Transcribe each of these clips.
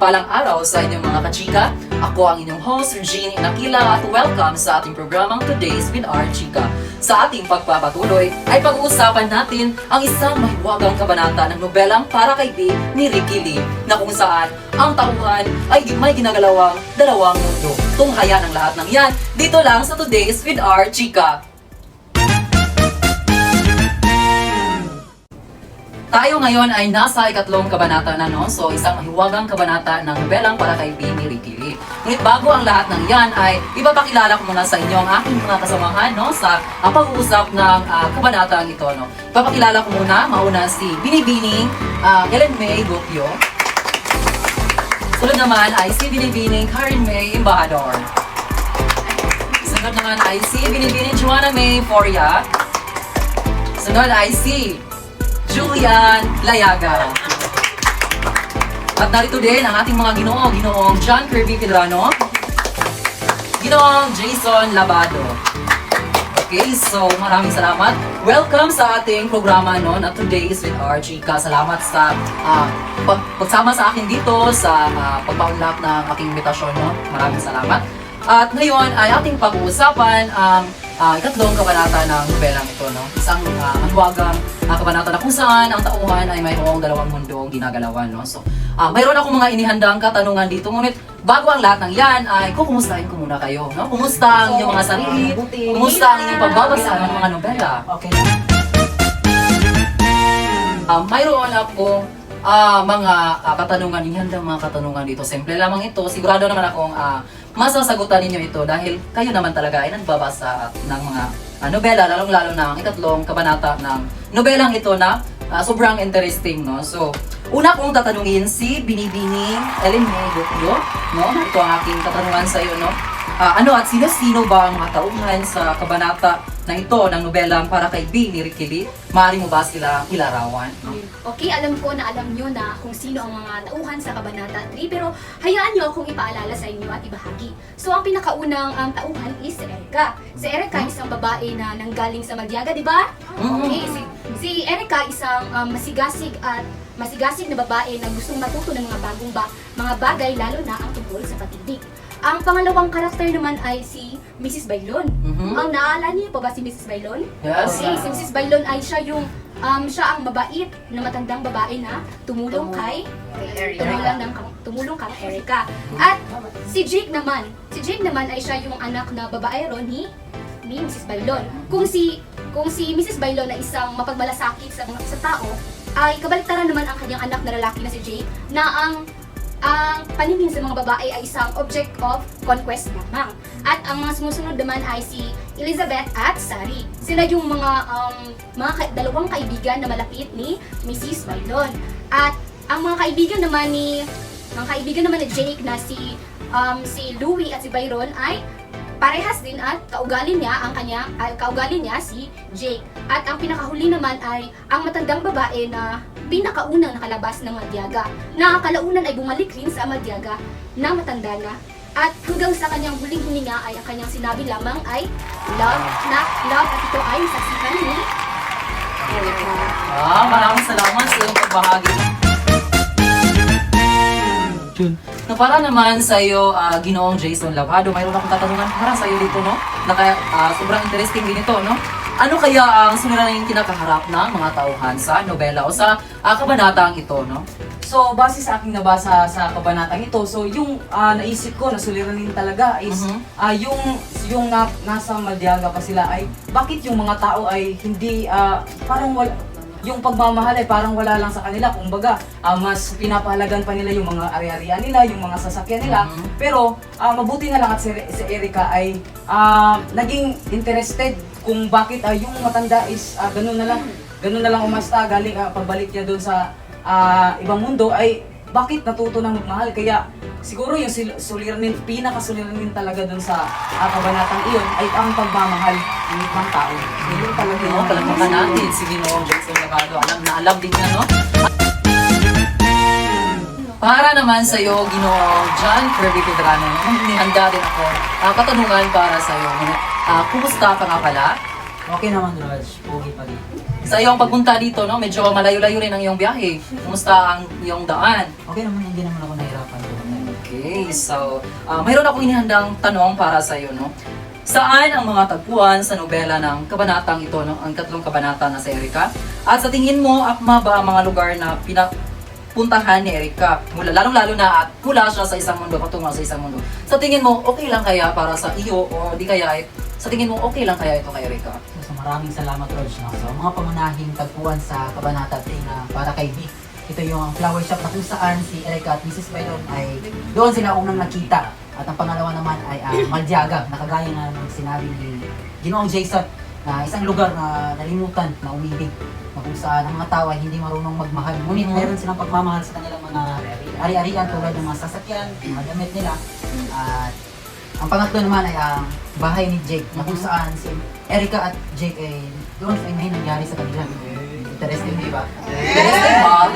mapagpalang araw sa inyong mga kachika. Ako ang inyong host, Regine Inakila, at welcome sa ating programang Today's with our Chika. Sa ating pagpapatuloy ay pag-uusapan natin ang isang mahiwagang kabanata ng nobelang Para Kay B ni Ricky Lee, na kung saan ang tauhan ay may ginagalawang dalawang mundo. Tunghayan ang lahat ng yan dito lang sa Today's with our Chika. Tayo ngayon ay nasa ikatlong kabanata na, no? So, isang mahiwagang kabanata ng nobelang Para Kay B ni Ricky Lee. Ngunit bago ang lahat ng yan ay ipapakilala ko muna sa inyo ang aking mga kasamahan, no? Sa pag-uusap ng kabanatang ito, no? Ipapakilala ko muna, mauna si Binibining Ellen May Gopio. Sunod naman ay si Binibining Karen May Embajador. Sunod naman ay si Binibining Joanna May Foria. Sunod ay si Julian Layaga. At narito din ang ating mga ginoong John Kirby Pedrano, Ginoong Jason Labado. Okay, so maraming salamat. Welcome sa ating programa, no, na Today's with our Chika. Salamat sa pagsama sa akin dito sa pagpaunlak ng aking imbitasyon, no. Maraming salamat. At ngayon ay ating pag-uusapan ang ikatlong kabanata ng nobelang ito, no? Isang mahiwagang kabanata na kung saan ang tauhan ay mayroong dalawang mundo ang ginagalawan, no? So, mayroon akong mga inihandang katanungan dito, ngunit bago ang lahat ng yan ay kukumustahin ko muna kayo, no? Kumusta ang inyong mga sarili? Kumusta ang inyong pagbabasa ng mga nobela? Okay. Mayroon akong mga katanungan, inihandang mga katanungan dito. Simple lamang ito. Sigurado naman akong masasagutan ninyo ito dahil kayo naman talaga ay nagbabasa ng mga nobela, lalong-lalo na ang ikatlong kabanata ng nobelang ito na sobrang interesting, no? So, una kong tatanungin si Binibining Ellen May Gopio, no? Ito ang aking katanungan sa iyo, no? Ano at sino-sino ba ang mga tauhan sa kabanata na ito ng nobelang Para Kay B ni Ricky Lee? Maaari mo ba sila ilarawan? Okay, alam ko na alam nyo na kung sino ang mga tauhan sa Kabanata 3, pero hayaan nyo akong ipaalala sa inyo at ibahagi. So, ang pinakaunang tauhan is si Erica. Si Erica, isang babae na nanggaling sa Maldiaga, di ba? Okay, si Erica, isang masigasig na babae na gustong matuto ng mga bagay, lalo na ang tungkol sa pag-ibig. Ang pangalawang karakter naman ay si Mrs. Bailon. Ang naalala niyo pa ba si Mrs. Bailon? Yes. Okay, si Mrs. Bailon ay siya ang mabait na matandang babae na tumulong kay Erica. At si Jake naman ay siya yung anak na babaero ni Mrs. Bailon. Kung si Mrs. Bailon ay isang mapagmalasakit sa tao, ay kabaliktaran naman ang kanyang anak na lalaki na si Jake, na ang paningin sa mga babae ay isang object of conquest lamang. At ang mga sumusunod naman ay si Elizabeth at Sari. Sila yung mga dalawang kaibigan na malapit ni Mrs. Bailon. At ang mga kaibigan naman ni Jake na si Louie at si Byron ay parehas din at kaugali niya si Jake. At ang pinakahuli naman ay ang matandang babae na pinakaunang nakalabas ng Maldiaga, na kalaunan ay bumalik rin sa Maldiaga na matanda na. At hanggang sa kanyang huling hininga ay ang kanyang sinabi lamang ay love, at ito ay saksihan ni Erica. Maraming salamat sa iyong pagbahagi. Para naman sa iyo, Ginoong Jason Labado, mayroon akong tatanungan para sa iyo dito, no? Sobrang interesting din ito, no? Ano kaya ang suliraning kinakaharap ng mga tauhan sa nobela o sa kabanatang ito, no? So, base sa aking nabasa sa kabanatang ito, so yung naisip ko na suliranin talaga is yung nasa Maldiaga pa sila ay bakit yung mga tao ay hindi parang wala, yung pagmamahal ay parang wala lang sa kanila. Kumbaga, mas pinapahalagan pa nila yung mga ari-arian nila, yung mga sasakyan nila. Pero mabuti na lang at si Erica ay naging interested kung bakit yung matanda is ganun na lang umasta galing pagbalik niya doon sa ibang mundo ay bakit natuto ng magmahal. Kaya siguro yung pinakasuliranin talaga doon sa kabanatang iyon ay ang pagmamahal ng ibang tao. So, yun talaga No, palagpakan natin si Ginoong Jason Labado. Alam din niya, no? Para naman sa iyo, Ginoong John Kirby Pedrano, nihanda din ako katanungan para sa iyo. Kumusta ka nga pala? Okay naman, Raj. Pogi pa rin. Sa iyong pagpunta dito, no, medyo malayo-layo rin ang iyong biyahe. Kumusta ang iyong daan? Okay naman, hindi naman ako nahirapan. Okay, so mayroon akong inihandang tanong para sa iyo, no? Saan ang mga tagpuan sa nobela ng kabanatang ito, no? Ang 3 kabanata na sa Erika? At sa tingin mo, akma ba ang mga lugar na pinapuntahan ni Erika? Lalong-lalo na at mula siya sa isang mundo, patungo sa isang mundo. Sa tingin mo, okay lang kaya para sa iyo o di kaya sa tingin mo, okay lang kaya ito kay Erika? So maraming salamat, Raj. No? So mga pamanahing tagpuan sa Kabanata 3 na para kay Vic. Ito yung flower shop na kung saan si Erica at Mrs. Bailon ay doon sila unang nakita. At ang pangalawa naman ay Maldiaga, na kagaya na ng sinabi ni Ginoong Jason, na isang lugar na nalimutan, na umibig, na kung saan ang mga tao ay hindi marunong magmahal. Ngunit meron silang pagmamahal sa kanilang mga ari-arian tulad ng mga sasakyan, mga damit nila. At ang pangatlo naman ay ang bahay ni Jake, na kung saan si Erica at Jake ay doon ay may nangyari sa kanila. Interesting, di ba? Interesting, Bob.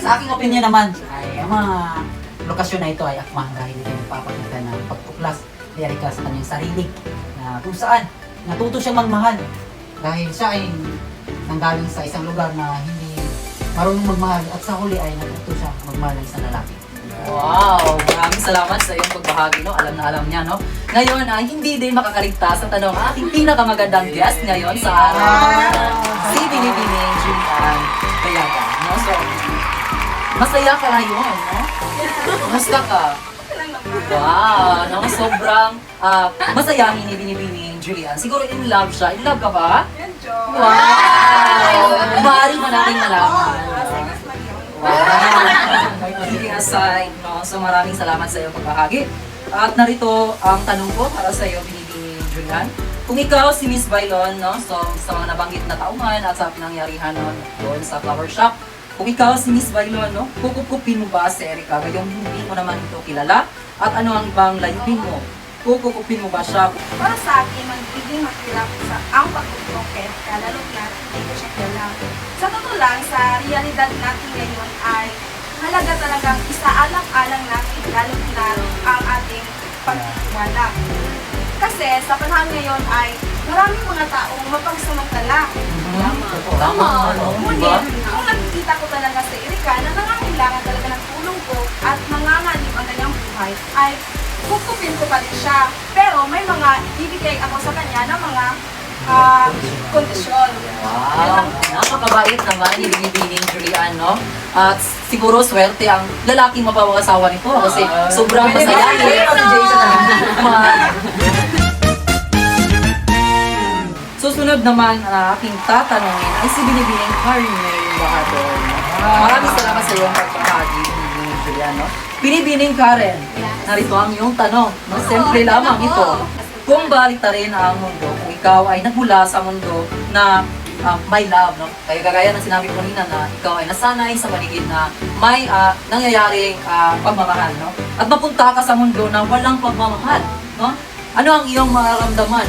Sa aking opinion naman, ay ang mga lokasyon na ito ay akma dahil ito ay nagpapakita ng pagtuklas ni Erica sa kanyang sarili, na kung saan natuto siyang magmahal dahil siya ay nanggaling sa isang lugar na hindi marunong magmahal at sa huli ay natuto siya magmahal ng isang lalaki. Wow! Maraming salamat sa iyong pagbahagi, no? Alam na alam niya, no? Ngayon ay hindi din makakaligtas sa tanong ang ating pinakamagandang guest ngayon sa araw. Si Binibining Julian Bayaga, no? So, masaya ka ngayon, no? Kumusta ka? Wow! No? Sobrang masayahin ni Binibining Julian. Siguro in love siya. In love ka ba? Wow! Maaari mo natin malaman. Wow! Sige aside, no? So maraming salamat sa iyong pagbahagi. At narito ang tanong ko para sa iyo, Binibining Julian. Kung ikaw si Miss Bailon, no? So sa mga nabanggit na tauhan at sa pinangyarihan no, doon sa flower shop, kung ikaw si Miss Bailon, no? Kukupkupin mo ba si Erica? Gayong hindi mo naman ito kilala? At ano ang ibang layunin mo? Kukupkupin mo ba siya? Para sa akin, magiging mahirap sa ang pagkukumpet, lalo na hindi ko siya kilala. Sa totoo lang, sa realidad natin ngayon ay halaga talagang isaalang-alang natin, lalo na ang ating pagtitiwala. Kasi sa panahon ngayon ay maraming mga taong mapagsamantala. Tama, ano? Diba? Ngunit, kung nakikita ko talaga sa Erika na nangangailangan talaga ng tulong ko at nanganganib ang kanyang buhay, ay kukupin ko pa rin siya. Pero may mga ibigay ako sa kanya ng mga kondisyon. Wow! Napakabait naman ni Binibining Julian, no? At siguro swerte ang lalaking mapapangasawa nito kasi sobrang masayahin. Susunod naman ang aking tatanungin ay si Binibining Carmel Bahador. Maraming salamat sa iyong pagbahagi, Binibining Julian, no? Binibining Karen, narito ang iyong tanong, no? Simple lamang ito. Kung baliktarin ang mundo, kung ikaw ay nagmula sa mundo na may love, no? Kaya ng sinabi ko kanina na ikaw ay nasanay sa paligid na may nangyayaring pagmamahal, no? At mapunta ka sa mundo na walang pagmamahal, no? Ano ang iyong mararamdaman?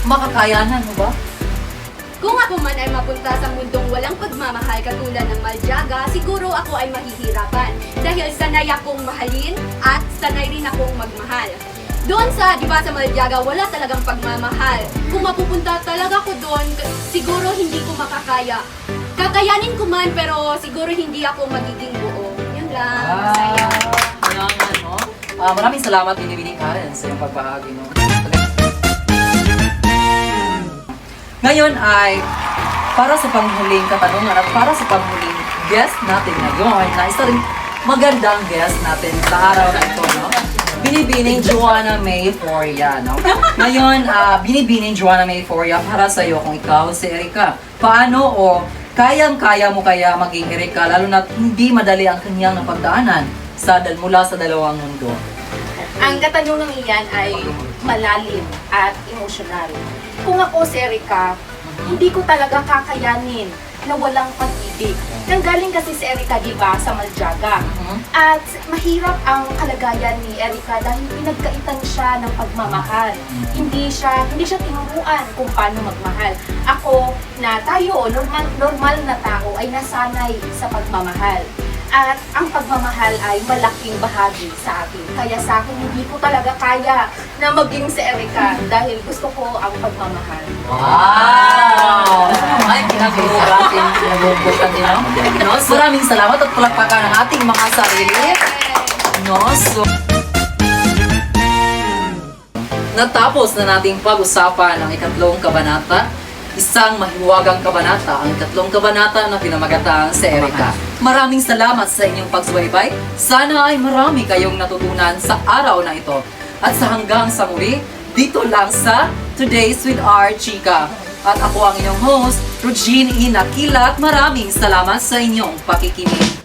Makakayanan mo ba? Kung ako man ay mapunta sa mundong walang pagmamahal katulad ng Maldiaga, siguro ako ay mahihirapan dahil sanay akong mahalin at sanay rin akong magmahal. Doon sa, di ba, sa Maldiaga, wala talagang pagmamahal. Kung mapupunta talaga ko doon, siguro hindi ko makakaya. Kakayanin ko man, pero siguro hindi ako magiging buo. Yun lang. Masaya. Kaya nga, no? Maraming salamat, Binibining Karen, sa iyong pagbahagi, no? Ngayon ay para sa panghuling katanungan at para sa panghuling guest natin ngayon na isa rin magandang guest natin sa araw na ito, no? Binibining Joanna May Foria, no? Ngayon, Binibining Joanna May Foria, para sa iyo kung ikaw si Erika, paano o kayang-kaya mo kaya maging Erika lalo na hindi madali ang kanyang napagdaanan mula sa dalawang mundo? Ang katanungan iyan ay malalim at emosyonal. Kung ako si Erika, hindi ko talaga kakayanin na walang pag-ibig. Nanggaling kasi si Erika, di ba, sa Maldiaga. At mahirap ang kalagayan ni Erika dahil pinagkaitan siya ng pagmamahal. Hindi siya tinuruan kung paano magmahal. Ako na tayo, normal na tao ay nasanay sa pagmamahal. At ang pagmamahal ay malaking bahagi sa akin. Kaya sa akin, hindi ko talaga kaya na maging si Erica dahil gusto ko ang pagmamahal. Wow! Ay, pinagubutan din, no? Maraming salamat at palakpakan ng ating mga sarili. No? So, natapos na nating pag-usapan ang ikatlong kabanata. Isang mahiwagang kabanata, ang ikatlong kabanata na pinamagatang si Erica. Maraming salamat sa inyong pagsubaybay. Sana ay marami kayong natutunan sa araw na ito. At sa hanggang sa muli, dito lang sa Today's with our Chika. At ako ang inyong host, Regine Inakilat. Maraming salamat sa inyong pakikinig.